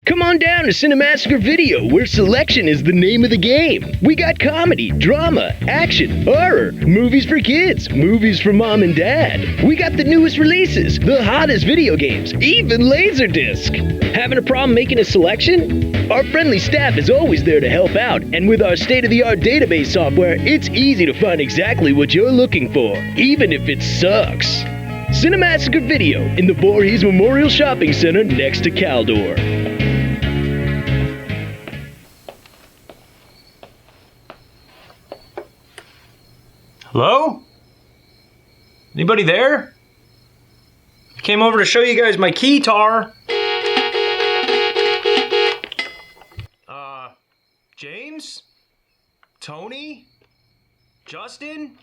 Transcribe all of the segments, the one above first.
Come on down to Cinemassacre Video, where selection is the name of the game. We got comedy, drama, action, horror, movies for kids, movies for mom and dad. We got the newest releases, the hottest video games, even Laserdisc. Having a problem making a selection? Our friendly staff is always there to help out, and with our state-of-the-art database software, it's easy to find exactly what you're looking for, even if it sucks. Cinemassacre Video in the Voorhees Memorial Shopping Center next to Caldor. Hello? Anybody there? I came over to show you guys my keytar. James? Tony? Justin?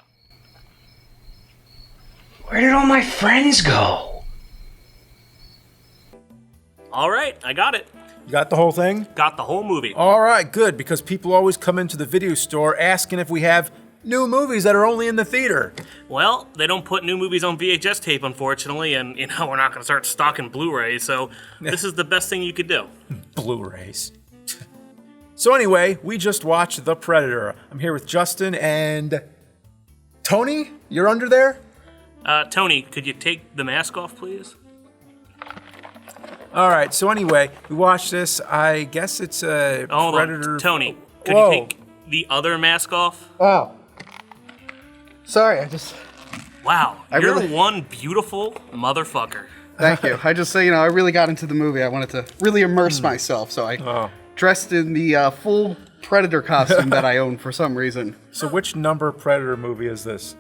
Where did all my friends go? All right, I got it. You got the whole thing? Got the whole movie. All right, good, because people always come into the video store asking if we have new movies that are only in the theater. Well, they don't put new movies on VHS tape, unfortunately, and we're not going to start stocking Blu-rays, so this is the best thing you could do. Blu-rays. So anyway, we just watched The Predator. I'm here with Justin and Tony. You're under there? Tony, could you take the mask off, please? All right, so anyway, we watched this. I guess it's a Predator. On. Tony, could you take the other mask off? Oh. Sorry, I just... Wow, you're one beautiful motherfucker. Thank you. I just say, I really got into the movie. I wanted to really immerse myself, so I dressed in the full Predator costume that I own for some reason. So which number Predator movie is this?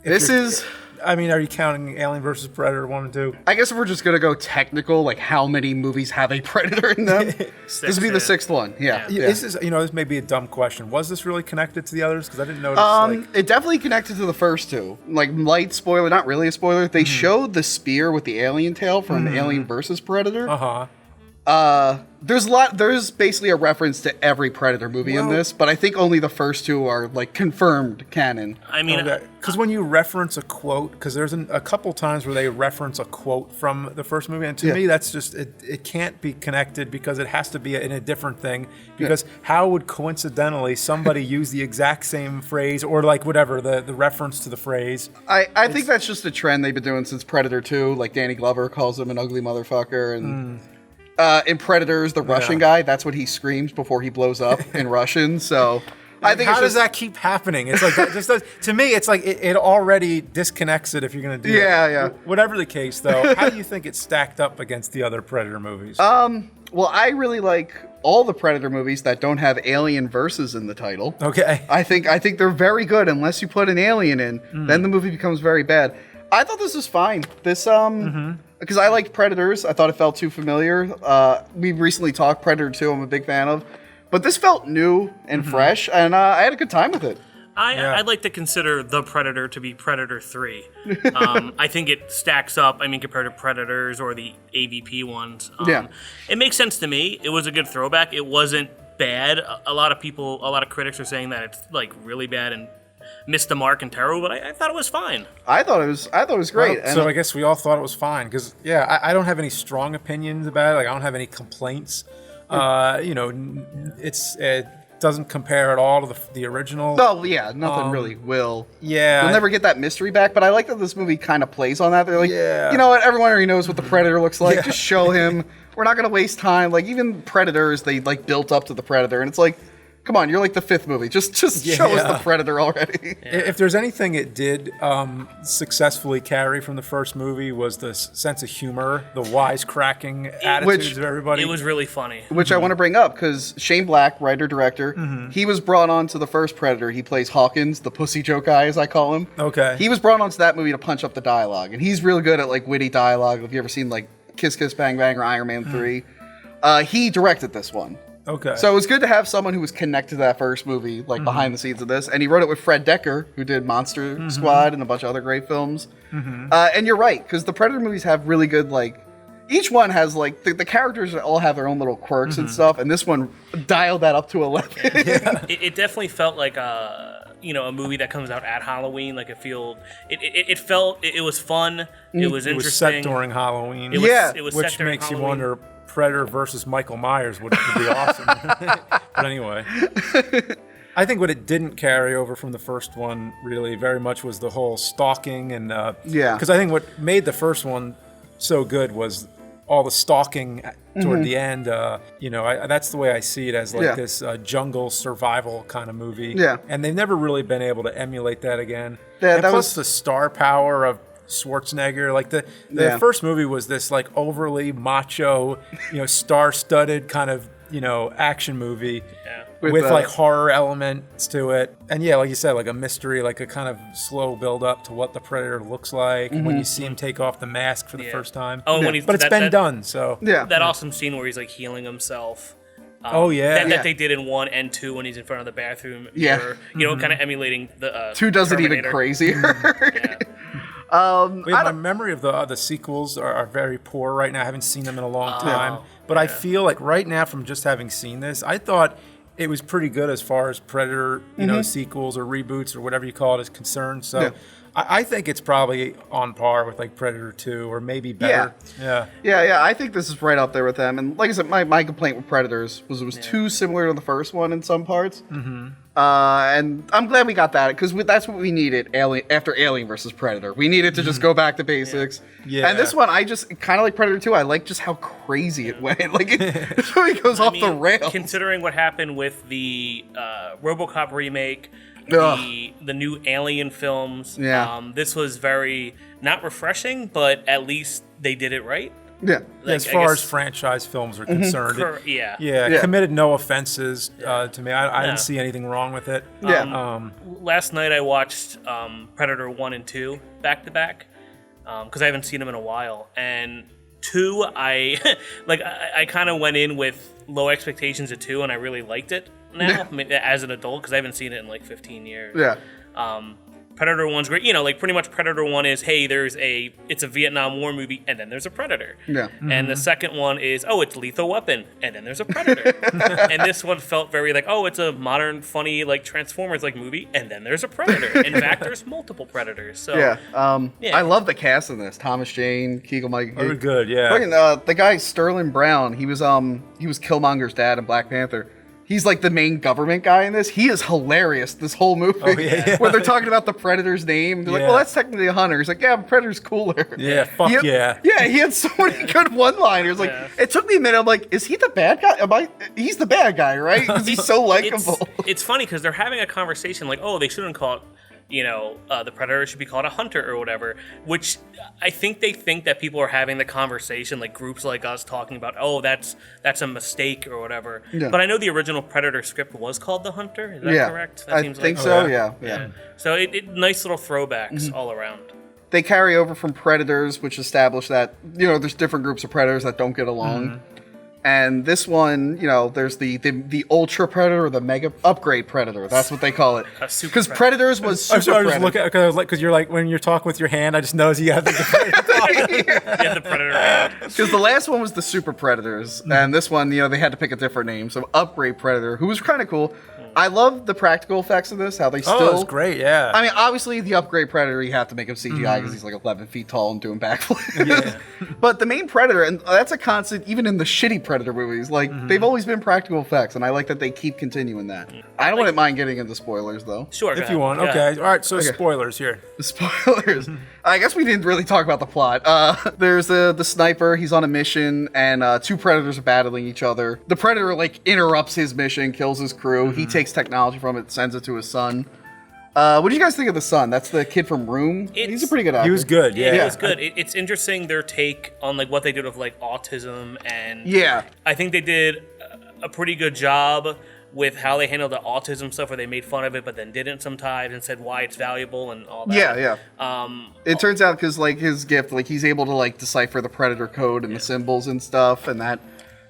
This is... I mean, are you counting Alien vs. Predator 1 and 2? I guess if we're just going to go technical, like how many movies have a Predator in them? This would be the sixth one, yeah. This is, this may be a dumb question. Was this really connected to the others? Because I didn't notice, It definitely connected to the first two. Like, light spoiler, not really a spoiler. They showed the spear with the alien tail from Alien vs. Predator. There's basically a reference to every Predator movie in this, but I think only the first two are, like, confirmed canon. I mean... Because when you reference a quote, because there's a couple times where they reference a quote from the first movie, and to me, that's just, it can't be connected because it has to be in a different thing, because how would coincidentally somebody use the exact same phrase, or like whatever, the reference to the phrase? I think that's just a trend they've been doing since Predator 2, like Danny Glover calls him an ugly motherfucker, and... in Predators, the Russian guy, that's what he screams before he blows up in Russian, so... I think how does that keep happening? It's like that just does, to me, it's like it already disconnects it if you're going to do that. Yeah. Whatever the case, though, how do you think it's stacked up against the other Predator movies? Well, I really like all the Predator movies that don't have Alien versus in the title. Okay. I think they're very good unless you put an alien in. Then the movie becomes very bad. I thought this was fine. This because I liked Predators. I thought it felt too familiar. We recently talked Predator 2. I'm a big fan of. But this felt new and fresh, and I had a good time with it. I'd like to consider The Predator to be Predator 3. I think it stacks up, compared to Predators or the AVP ones. It makes sense to me. It was a good throwback. It wasn't bad. A lot of critics are saying that it's like really bad and missed the mark and terrible, but I thought it was fine. I thought it was great. Well, so I guess we all thought it was fine, because, I don't have any strong opinions about it. Like, I don't have any complaints. It doesn't compare at all to the original. No, nothing really will. Yeah. You'll never get that mystery back, but I like that this movie kind of plays on that. They're like, you know what, everyone already knows what the Predator looks like. Just show him. We're not going to waste time. Like, even Predators, they, like, built up to the Predator, and it's like, come on, you're like the fifth movie. Just show us the Predator already. If there's anything it did successfully carry from the first movie was the sense of humor, the wisecracking attitudes of everybody. It was really funny. Which I want to bring up, because Shane Black, writer-director, he was brought on to the first Predator. He plays Hawkins, the pussy joke guy, as I call him. Okay. He was brought onto that movie to punch up the dialogue, and he's real good at, like, witty dialogue. Have you ever seen, like, Kiss Kiss Bang Bang or Iron Man 3? He directed this one. Okay. So it was good to have someone who was connected to that first movie, like behind the scenes of this. And he wrote it with Fred Decker, who did Monster Squad and a bunch of other great films. And you're right, because the Predator movies have really good, like, each one has, like, the characters all have their own little quirks and stuff. And this one dialed that up to 11. It definitely felt like a movie that comes out at Halloween. Like, it was fun. It was interesting. It was set during Halloween. It was which set during makes Halloween. you wonder, Predator versus Michael Myers would be awesome. But anyway. I think what it didn't carry over from the first one really very much was the whole stalking and because I think what made the first one so good was all the stalking toward the end. That's the way I see it, as like this jungle survival kind of movie. Yeah, and they've never really been able to emulate that again. Yeah, and plus the star power of Schwarzenegger. Like the first movie was this like overly macho, star-studded kind of action movie. Yeah. With like horror elements to it. And yeah, like you said, like a mystery, like a kind of slow build up to what the Predator looks like when you see him take off the mask for the first time. Oh, when but it's been done, so. Yeah. That awesome scene where he's like healing himself. That they did in 1 and 2 when he's in front of the bathroom mirror. Kind of emulating the 2 does it even crazier. My memory of the sequels are very poor right now. I haven't seen them in a long time. But I feel like right now, from just having seen this, I thought it was pretty good as far as Predator, sequels or reboots or whatever you call it is concerned. So I think it's probably on par with like Predator 2 or maybe better. Yeah. I think this is right up there with them. And like I said, my complaint with Predators was it was too similar to the first one in some parts. And I'm glad we got that because that's what we needed after Alien versus Predator. We needed to just go back to basics. Yeah. And this one, I just kind of like Predator 2. I like just how crazy it went. Like it really goes off the rails. Considering what happened with the RoboCop remake, the new Alien films, this was very not refreshing, but at least they did it right. Yeah. Like, as far as franchise films are concerned, committed no offenses to me. I didn't see anything wrong with it. Last night I watched Predator 1 and 2 back to back because I haven't seen them in a while. And 2, I kind of went in with low expectations of 2, and I really liked it now as an adult because I haven't seen it in like 15 years. Yeah. Predator 1's great. Like pretty much Predator 1 is, hey, it's a Vietnam War movie, and then there's a Predator. Yeah. And the second one is, it's Lethal Weapon, and then there's a Predator. And this one felt very like, it's a modern, funny, like Transformers like movie, and then there's a Predator. In fact, there's multiple Predators. So I love the cast in this. Thomas Jane, Keegan-Michael. Very good, yeah. Fucking, the guy Sterling Brown, he was Killmonger's dad in Black Panther. He's like the main government guy in this. He is hilarious this whole movie. When they're talking about the Predator's name, they're like, well, that's technically a hunter. He's like, yeah, but Predator's cooler. Yeah, Yeah, he had so many good one-liners. Like, it took me a minute. I'm like, is he the bad guy? He's the bad guy, right? Because he's so likable. It's funny because they're having a conversation like, they shouldn't call it, the Predator should be called a hunter or whatever, which I think they think that people are having the conversation, like groups like us talking about, that's a mistake or whatever. Yeah. But I know the original Predator script was called The Hunter. Is that correct? That I think so, yeah. So it nice little throwbacks all around. They carry over from Predators, which establish that, there's different groups of Predators that don't get along. And this one, there's the Ultra Predator or the Mega Upgrade Predator. That's what they call it. Because Predators was Super Predator. I'm sorry, because you're like, when you're talking with your hand, I just noticed you have the Predator. Because the last one was the Super Predators. And this one, they had to pick a different name. So Upgrade Predator, who was kind of cool. I love the practical effects of this, how they still... Oh, it's great, yeah. I mean, obviously, the Upgrade Predator, you have to make him CGI because he's like 11 feet tall and doing backflips. But the main Predator, and that's a constant, even in the shitty Predator movies, like, they've always been practical effects, and I like that they keep continuing that. I wouldn't mind getting into spoilers, though. Sure, if you want. Okay, all right, so spoilers here. Spoilers. I guess we didn't really talk about the plot. There's the sniper, he's on a mission, and 2 Predators are battling each other. The Predator, interrupts his mission, kills his crew. He takes technology from it, sends it to his son. What do you guys think of the son? That's the kid from Room. He's a pretty good actor. He was good. Yeah, he was good. It's interesting their take on what they did with autism, and I think they did a pretty good job with how they handled the autism stuff, where they made fun of it but then didn't sometimes and said why it's valuable and all that. It turns out because his gift, he's able to decipher the Predator code and the symbols and stuff, and that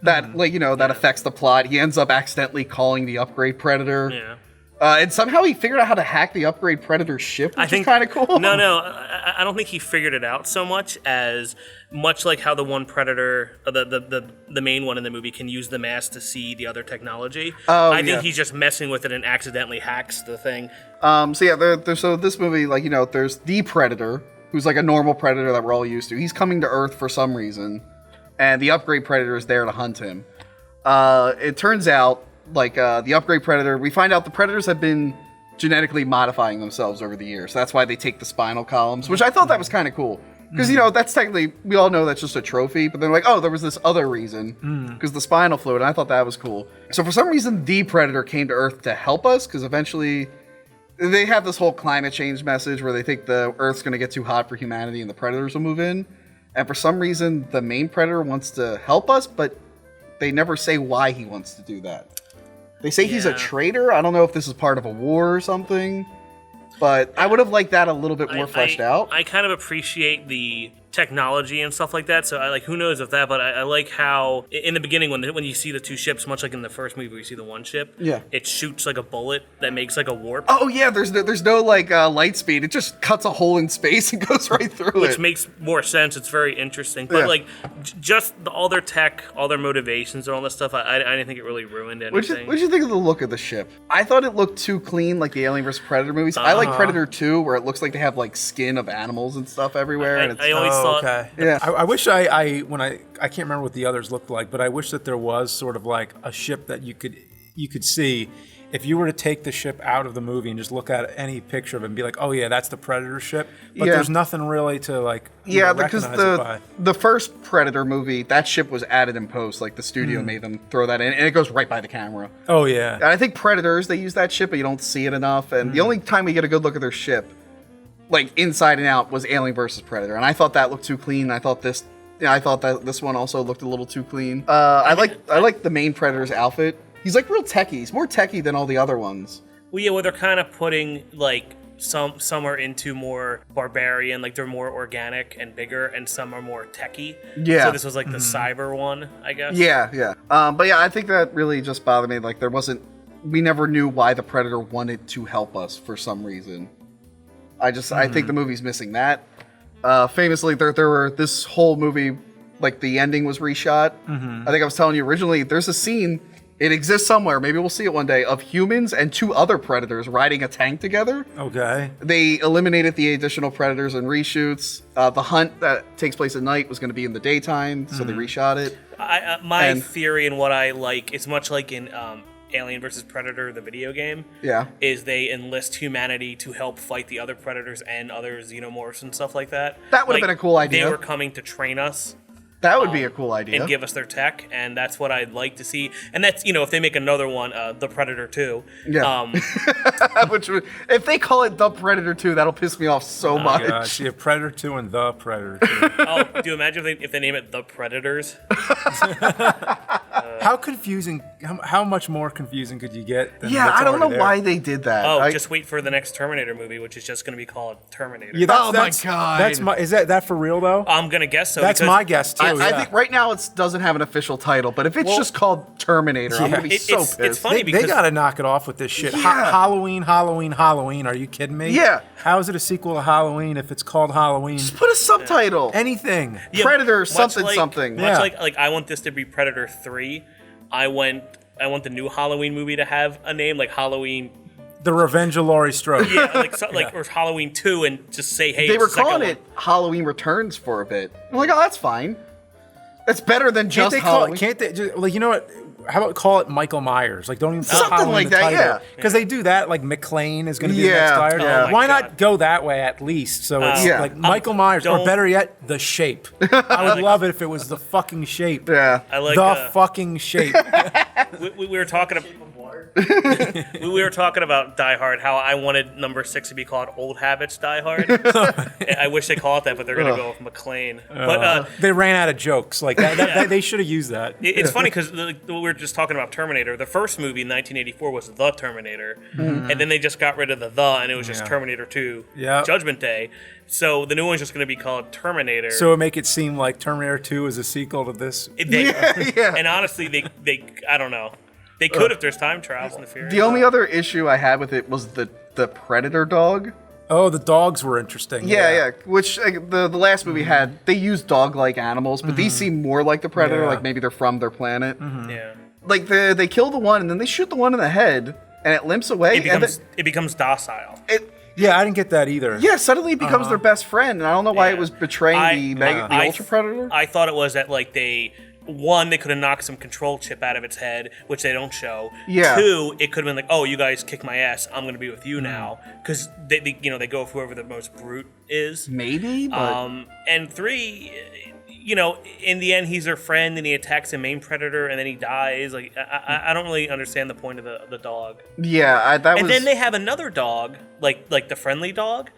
affects the plot. He ends up accidentally calling the Upgrade Predator. Yeah. And somehow he figured out how to hack the Upgrade Predator ship, which is kind of cool. No, I don't think he figured it out so much like how the one Predator, the main one in the movie, can use the mask to see the other technology. I think he's just messing with it and accidentally hacks the thing. So this movie, there's the Predator, who's a normal Predator that we're all used to. He's coming to Earth for some reason. and the upgrade predator is there to hunt him. It turns out, like, the upgrade predator, we find out the predators have been genetically modifying themselves over the years. That's why they take the spinal columns, which I thought that was kind of cool. Because, you know, that's technically, we all know that's just a trophy, but they're like, oh, there was this other reason, because the spinal fluid, and I thought that was cool. So for some reason, the Predator came to Earth to help us, because eventually they have this whole climate change message where they think the Earth's going to get too hot for humanity and the Predators will move in. And for some reason, the main Predator wants to help us, but they never say why he wants to do that. They say he's a traitor. I don't know if this is part of a war or something. But I would have liked that a little bit more fleshed out. I kind of appreciate the technology and stuff like that. So I like, who knows if that, but I like how in the beginning when you see the two ships, much like in the first movie where you see the one ship, it shoots like a bullet that makes like a warp. Oh yeah, there's no like light speed. It just cuts a hole in space and goes right through it. Which makes more sense. It's very interesting. But like just all their tech, all their motivations and all that stuff, I didn't think it really ruined anything. What'd you think of the look of the ship? I thought it looked too clean like the Alien vs. Predator movies. I like Predator 2 where it looks like they have like skin of animals and stuff everywhere. I always thought... Okay. Yeah. I wish I can't remember what the others looked like, but I wish that there was sort of like a ship that you could see. If you were to take the ship out of the movie and just look at any picture of it and be like, oh yeah, that's the Predator ship, but there's nothing really to like because recognize it by. The first Predator movie, that ship was added in post, like the studio made them throw that in, and it goes right by the camera. Oh yeah. And I think Predators, they use that ship, but you don't see it enough, and the only time we get a good look at their ship, like inside and out, was Alien vs. Predator, and I thought that looked too clean. I thought that this one also looked a little too clean. I like the main Predator's outfit. He's like real techie. He's more techie than all the other ones. Well, yeah, they're kind of putting like some are into more barbarian, like they're more organic and bigger, and some are more techie. Yeah. So this was like the cyber one, I guess. Yeah. But yeah, I think that really just bothered me. Like we never knew why the Predator wanted to help us for some reason. I think the movie's missing that. Famously, there were this whole movie, like the ending was reshot. I think I was telling you originally, there's a scene, it exists somewhere, maybe we'll see it one day, of humans and two other Predators riding a tank together. Okay. They eliminated the additional Predators in reshoots. The hunt that takes place at night was going to be in the daytime, so they reshot it. My theory and what I like, it's much like in Alien vs. Predator, the video game, is they enlist humanity to help fight the other Predators and other xenomorphs and stuff like that. That would have been a cool idea. They were coming to train us. That would be a cool idea. And give us their tech, and that's what I'd like to see. And that's, if they make another one, The Predator 2. Yeah. If they call it The Predator 2, that'll piss me off so much. Gosh, you have Predator 2 and The Predator 2. Oh, do you imagine if they name it The Predators? How confusing, how much more confusing could you get than I don't know there? why they did that. Oh, just wait for the next Terminator movie, which is just going to be called Terminator. Yeah, oh my God. Is that for real though? I'm going to guess so. That's my guess too. I think right now it doesn't have an official title, but if it's just called Terminator, I'm going to be so pissed. It's funny because... They got to knock it off with this shit. Yeah. Halloween. Are you kidding me? Yeah. How is it a sequel to Halloween if it's called Halloween? Just put a subtitle. Anything. Predator something. Much like I want this to be Predator 3. I want the new Halloween movie to have a name like Halloween. The Revenge of Laurie Strode. Yeah, or Halloween 2, and just say, hey, they it's were the second calling one. it Halloween Returns for a bit. I'm like, oh, that's fine. That's better than just Halloween. Can't they just, like, you know what? How about call it Michael Myers? Like, don't even put something Halloween like in the that. title. Yeah, because they do that. Like McClane is going to be the next title. Yeah. Why not go that way at least? So it's like Michael Myers, or better yet, The Shape. I would love it if it was The fucking Shape. Yeah, I like The fucking Shape. we were talking about. We were talking about Die Hard, how I wanted number 6 to be called Old Habits Die Hard. I wish they call it that, but they're going to go with McClane. But they ran out of jokes. Like that, they should have used that. It's funny because we were just talking about Terminator. The first movie in 1984 was The Terminator, and then they just got rid of the and it was just Terminator 2 Judgment Day. So the new one's just going to be called Terminator. So it make it seem like Terminator 2 is a sequel to this. And honestly, they I don't know. They could if there's time trials in the Fury. The only other issue I had with it was the Predator dog. Oh, the dogs were interesting. Yeah. Which the last movie had, they used dog-like animals, but these seem more like the Predator, like maybe they're from their planet. Yeah. Like they kill the one and then they shoot the one in the head and it limps away. It becomes docile. Yeah, I didn't get that either. Yeah, suddenly it becomes their best friend, and I don't know why it was betraying the Ultra Predator. I thought it was that like they could have knocked some control chip out of its head, which they don't show. Yeah. 2, it could have been like, oh, you guys kick my ass, I'm gonna be with you now, because they they go with whoever the most brute is. Maybe, but And 3, in the end, he's their friend, and he attacks the main predator, and then he dies. Like, I don't really understand the point of the dog. yeah, And then they have another dog, like the friendly dog.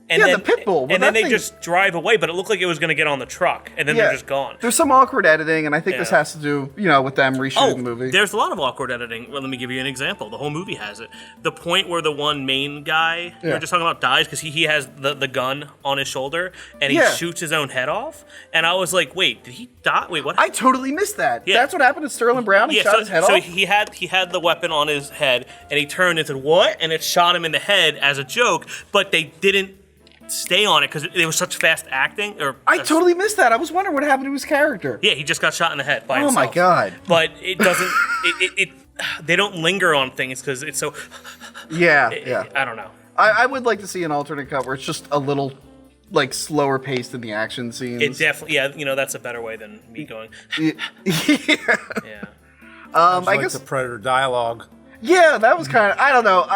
And Yeah, then, the pit bull. Well, and then that they thing- just drive away, but it looked like it was going to get on the truck, and then they're just gone. There's some awkward editing, and I think this Yeah. has to do, with them reshooting the movie. There's a lot of awkward editing. Well, let me give you an example. The whole movie has it. The point where the one main guy we were just talking about dies because he has the gun on his shoulder, and he shoots his own head off. And I was like, wait, did he die? Wait, what? I totally missed that. Yeah. That's what happened to Sterling Brown. He shot his head so off. he had the weapon on his head, and he turned and said, what? And it shot him in the head as a joke, but they didn't stay on it because it was such fast acting. I totally missed that. I was wondering what happened to his character. Yeah, he just got shot in the head by Oh himself. my God. But it doesn't. They don't linger on things because it's so. Yeah. I don't know. I would like to see an alternate cut where it's just a little slower paced in the action scenes. It definitely, that's a better way than me going. Yeah. Yeah. I guess the Predator dialogue. Yeah, that was kind of, I don't know.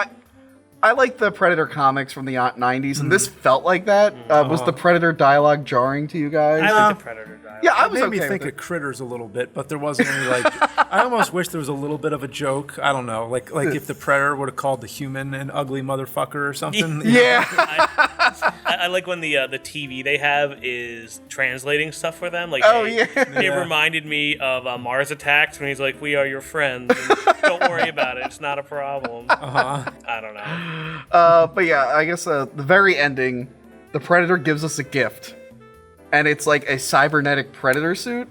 I like the Predator comics from the 90s, and this felt like that. Was the Predator dialogue jarring to you guys? I like the Predator dialogue. Yeah, I It was made okay me think with of Critters a little bit, but there wasn't any I almost wish there was a little bit of a joke. I don't know, like if the Predator would have called the human an ugly motherfucker or something. Yeah. I like when the TV they have is translating stuff for them. Like, it reminded me of Mars Attacks when he's like, "We are your friends. And don't worry about it. It's not a problem." I don't know. But yeah, I guess the very ending, the Predator gives us a gift, and it's like a cybernetic Predator suit.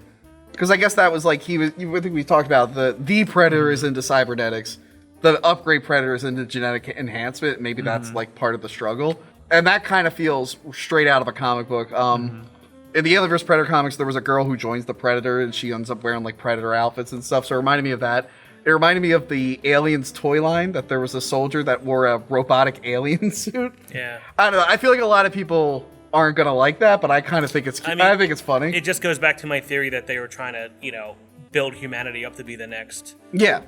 Because I guess that was like I think we talked about the Predator is into cybernetics, the upgrade Predator is into genetic enhancement. Maybe that's like part of the struggle, and that kind of feels straight out of a comic book. In the Alien vs. Predator comics, there was a girl who joins the Predator, and she ends up wearing like Predator outfits and stuff. So it reminded me of that. It reminded me of the Aliens toy line, that there was a soldier that wore a robotic alien suit. Yeah. I don't know. I feel like a lot of people aren't gonna like that, but I kind of think it's. I think it's funny. It just goes back to my theory that they were trying to, build humanity up to be the next. Yeah.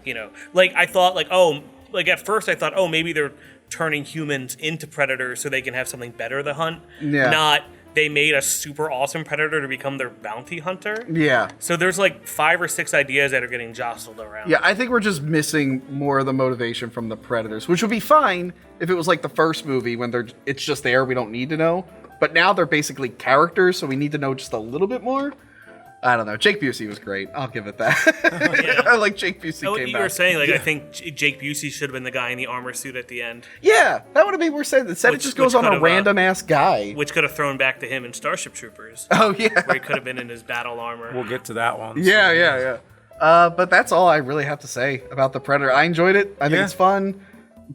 Like I thought, at first I thought, oh, maybe they're turning humans into predators so they can have something better to hunt. Yeah. Not they made a super awesome predator to become their bounty hunter. Yeah. So there's like 5 or 6 ideas that are getting jostled around. Yeah, I think we're just missing more of the motivation from the Predators, which would be fine if it was like the first movie when it's just there, we don't need to know. But now they're basically characters, so we need to know just a little bit more. I don't know. Jake Busey was great. I'll give it that. I like Jake Busey What came you back. were saying, I think Jake Busey should have been the guy in the armor suit at the end, Yeah, that would have made more sense. Instead, it just goes on a random-ass guy. which could have thrown back to him in Starship Troopers, Oh, yeah. where he could have been in his battle armor. We'll get to that one. Yeah. But that's all I really have to say about the Predator. I enjoyed it. I think it's fun.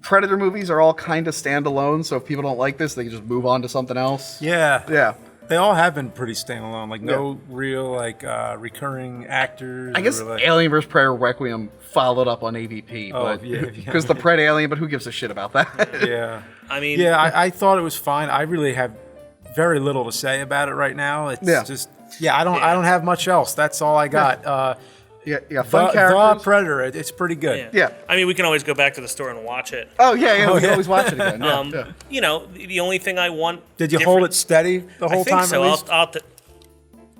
Predator movies are all kind of standalone, so if people don't like this, they can just move on to something else. Yeah. They all have been pretty standalone. Like no real recurring actors. I guess Alien vs. Predator Requiem followed up on AVP, because the Pred Alien, but who gives a shit about that? Yeah. I mean, I thought it was fine. I really have very little to say about it right now. It's just I don't have much else. That's all I got. Fun characters. The Predator, it's pretty good. Yeah. I mean, we can always go back to the store and watch it. Oh, yeah, we can always watch it again. The only thing I want. Did you hold it steady the whole I think time so. at least?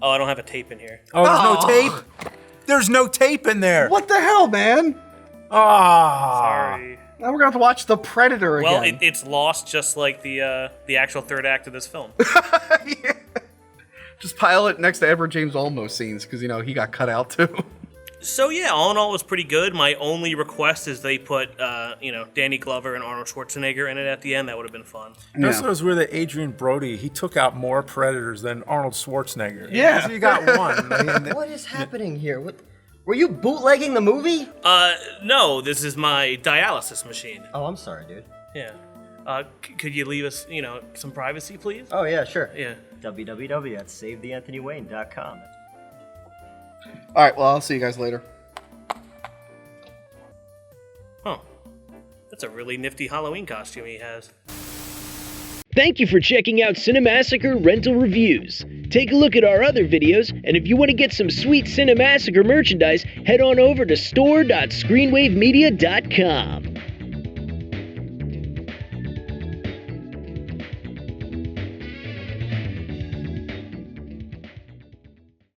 I don't have a tape in here. Oh, there's no tape? There's no tape in there. What the hell, man? Sorry. Now we're going to have to watch The Predator again. Well, it's lost just like the actual third act of this film. Just pile it next to Edward James Olmos scenes, because, he got cut out, too. So yeah, all in all, it was pretty good. My only request is they put, Danny Glover and Arnold Schwarzenegger in it at the end. That would have been fun. This was where the Adrian Brody, he took out more Predators than Arnold Schwarzenegger. Yeah. So you got one. What is happening here? Were you bootlegging the movie? No, this is my dialysis machine. Oh, I'm sorry, dude. Yeah. Could you leave us, some privacy, please? Oh, yeah, sure. Yeah. www.savetheanthonywayne.com. All right, well, I'll see you guys later. Huh. That's a really nifty Halloween costume he has. Thank you for checking out Cinemassacre Rental Reviews. Take a look at our other videos, and if you want to get some sweet Cinemassacre merchandise, head on over to store.screenwavemedia.com.